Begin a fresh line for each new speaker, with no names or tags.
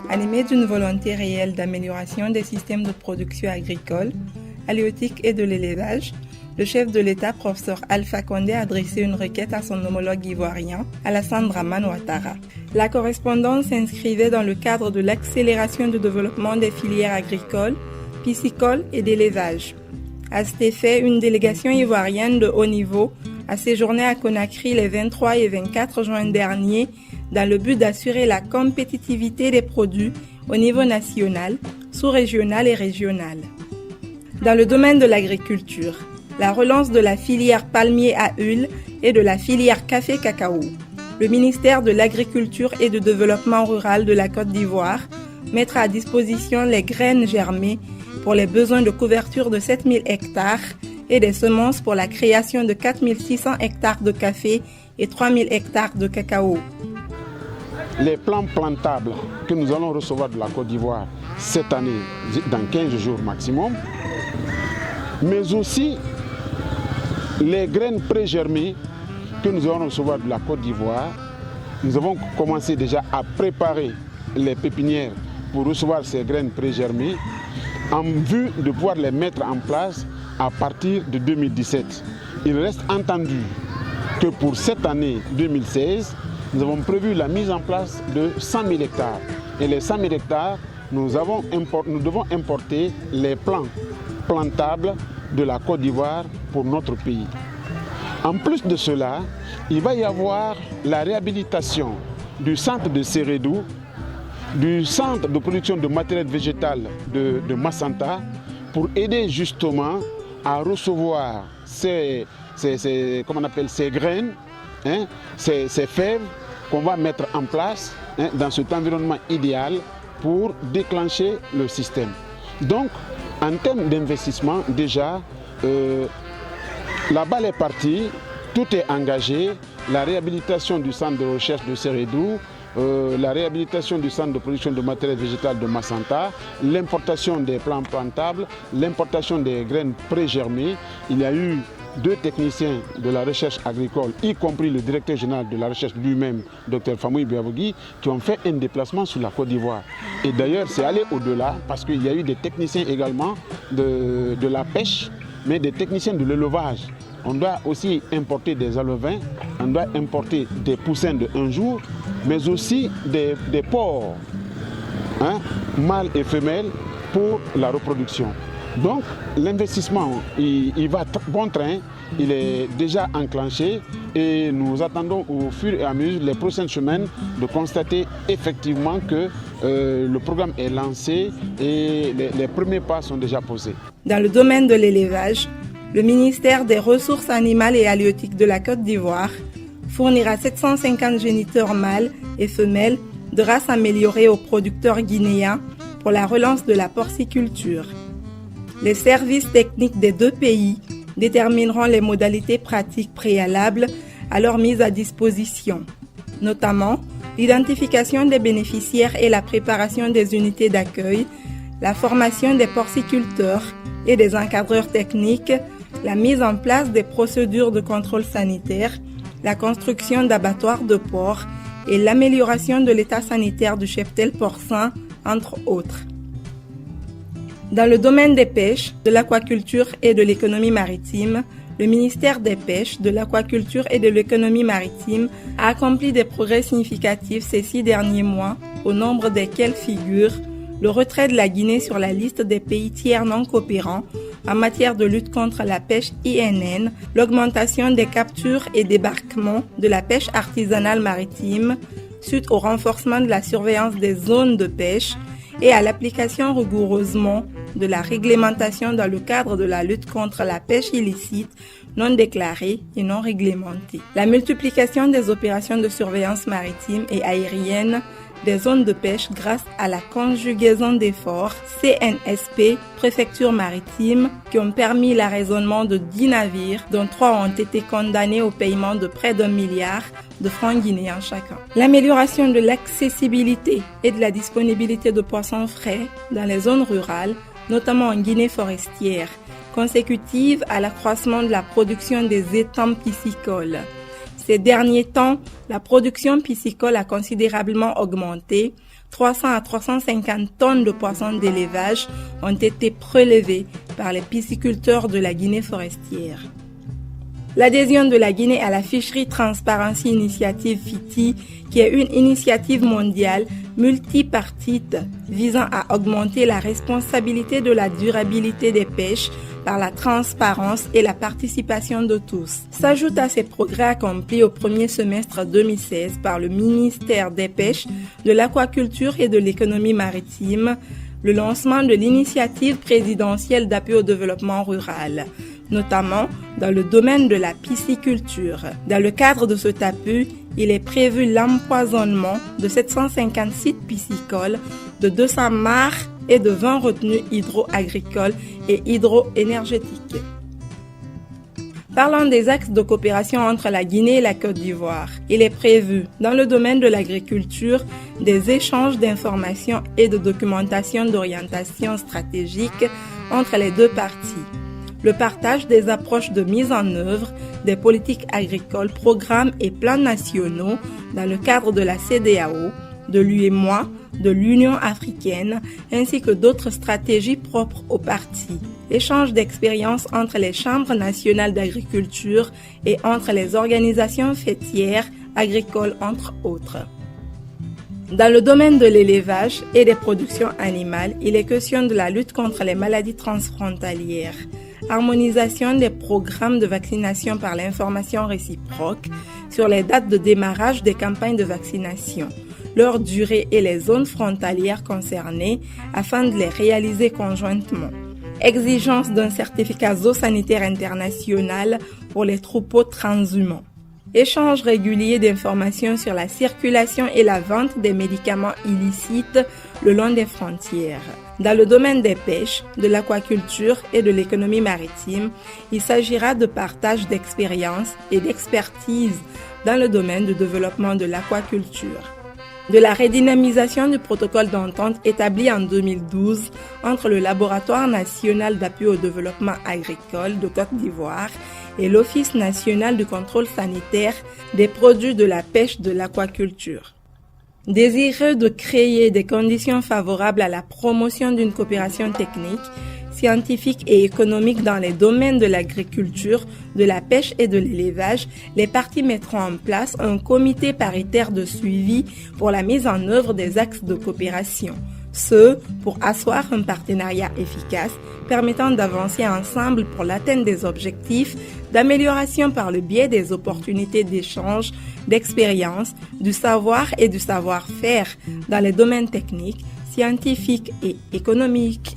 Animé d'une volonté réelle d'amélioration des systèmes de production agricole, halieutique et de l'élevage, le chef de l'État, professeur Alpha Condé, a adressé une requête à son homologue ivoirien, Alassane Dramane Ouattara. La correspondance s'inscrivait dans le cadre de l'accélération du développement des filières agricoles, piscicoles et d'élevage. À cet effet, une délégation ivoirienne de haut niveau a séjourné à Conakry les 23 et 24 juin dernier dans le but d'assurer la compétitivité des produits au niveau national, sous-régional et régional. Dans le domaine de l'agriculture, la relance de la filière palmier à huile et de la filière café-cacao. Le ministère de l'Agriculture et du Développement rural de la Côte d'Ivoire mettra à disposition les graines germées pour les besoins de couverture de 7000 hectares et des semences pour la création de 4600 hectares de café et 3000 hectares de cacao.
Les plants plantables que nous allons recevoir de la Côte d'Ivoire cette année, dans 15 jours maximum, mais aussi les graines pré-germées que nous allons recevoir de la Côte d'Ivoire. Nous avons commencé déjà à préparer les pépinières pour recevoir ces graines pré-germées en vue de pouvoir les mettre en place à partir de 2017. Il reste entendu que pour cette année 2016, nous avons prévu la mise en place de 100 000 hectares. Et les 100 000 hectares, nous devons importer les plants plantables de la Côte d'Ivoire pour notre pays. En plus de cela, il va y avoir la réhabilitation du centre de Sérédou, du centre de production de matériel végétal de Massanta, pour aider justement à recevoir ces graines, ces fèves qu'on va mettre en place dans cet environnement idéal pour déclencher le système. Donc, en termes d'investissement, déjà, la balle est partie, tout est engagé, la réhabilitation du centre de recherche de Sérédou, la réhabilitation du centre de production de matériel végétal de Massanta, l'importation des plants plantables, l'importation des graines pré-germées. Il y a eu 2 techniciens de la recherche agricole, y compris le directeur général de la recherche lui-même, Dr Famouy Biavogui, qui ont fait un déplacement sur la Côte d'Ivoire. Et d'ailleurs, c'est allé au-delà parce qu'il y a eu des techniciens également de la pêche, mais des techniciens de l'élevage. On doit aussi importer des alevins, on doit importer des poussins de 1 jour, mais aussi des porcs, mâles et femelles, pour la reproduction. Donc l'investissement, il va bon train, il est déjà enclenché et nous attendons au fur et à mesure, les prochaines semaines, de constater effectivement que le programme est lancé et les premiers pas sont déjà posés.
Dans le domaine de l'élevage, le ministère des Ressources animales et halieutiques de la Côte d'Ivoire fournira 750 géniteurs mâles et femelles de race améliorée aux producteurs guinéens pour la relance de la porciculture. Les services techniques des 2 pays détermineront les modalités pratiques préalables à leur mise à disposition, notamment l'identification des bénéficiaires et la préparation des unités d'accueil, la formation des porciculteurs et des encadreurs techniques, la mise en place des procédures de contrôle sanitaire, la construction d'abattoirs de porcs et l'amélioration de l'état sanitaire du cheptel porcin, entre autres. Dans le domaine des pêches, de l'aquaculture et de l'économie maritime, le ministère des Pêches, de l'Aquaculture et de l'économie maritime a accompli des progrès significatifs ces 6 derniers mois, au nombre desquels figure le retrait de la Guinée sur la liste des pays tiers non coopérants en matière de lutte contre la pêche INN, l'augmentation des captures et débarquements de la pêche artisanale maritime suite au renforcement de la surveillance des zones de pêche et à l'application rigoureusement de la réglementation dans le cadre de la lutte contre la pêche illicite, non déclarée et non réglementée. La multiplication des opérations de surveillance maritime et aérienne des zones de pêche grâce à la conjugaison d'efforts CNSP, préfecture maritime, qui ont permis l'arraisonnement de 10 navires, dont 3 ont été condamnés au paiement de près d'1 milliard de francs guinéens chacun. L'amélioration de l'accessibilité et de la disponibilité de poissons frais dans les zones rurales, notamment en Guinée forestière, consécutive à l'accroissement de la production des étangs piscicoles. Ces derniers temps, la production piscicole a considérablement augmenté, 300 à 350 tonnes de poissons d'élevage ont été prélevées par les pisciculteurs de la Guinée forestière. L'adhésion de la Guinée à la Fishery Transparency Initiative FITI, qui est une initiative mondiale multipartite visant à augmenter la responsabilité de la durabilité des pêches par la transparence et la participation de tous, s'ajoute à ces progrès accomplis au premier semestre 2016 par le ministère des Pêches, de l'Aquaculture et de l'Économie maritime, le lancement de l'initiative présidentielle d'appui au développement rural, notamment dans le domaine de la pisciculture. Dans le cadre de cet appui, il est prévu l'empoisonnement de 750 sites piscicoles, de 200 mares et de 20 retenues hydro-agricoles et hydro-énergétiques. Parlant des axes de coopération entre la Guinée et la Côte d'Ivoire, il est prévu, dans le domaine de l'agriculture, des échanges d'informations et de documentation d'orientation stratégique entre les deux parties, le partage des approches de mise en œuvre des politiques agricoles, programmes et plans nationaux dans le cadre de la CEDEAO, de l'UEMOA, de l'Union africaine, ainsi que d'autres stratégies propres aux parties. Échange d'expériences entre les chambres nationales d'agriculture et entre les organisations fêtières agricoles, entre autres. Dans le domaine de l'élevage et des productions animales, il est question de la lutte contre les maladies transfrontalières, harmonisation des programmes de vaccination par l'information réciproque sur les dates de démarrage des campagnes de vaccination, leur durée et les zones frontalières concernées afin de les réaliser conjointement. Exigence d'un certificat zoosanitaire international pour les troupeaux transhumants. Échange régulier d'informations sur la circulation et la vente des médicaments illicites le long des frontières. Dans le domaine des pêches, de l'aquaculture et de l'économie maritime, il s'agira de partage d'expériences et d'expertise dans le domaine du développement de l'aquaculture. De la redynamisation du protocole d'entente établi en 2012 entre le Laboratoire national d'appui au développement agricole de Côte d'Ivoire et l'Office national du contrôle sanitaire des produits de la pêche de l'aquaculture. Désireux de créer des conditions favorables à la promotion d'une coopération technique, scientifique et économique dans les domaines de l'agriculture, de la pêche et de l'élevage, les parties mettront en place un comité paritaire de suivi pour la mise en œuvre des axes de coopération. Ce, pour asseoir un partenariat efficace permettant d'avancer ensemble pour l'atteinte des objectifs d'amélioration par le biais des opportunités d'échange, d'expérience, du savoir et du savoir-faire dans les domaines techniques, scientifiques et économiques.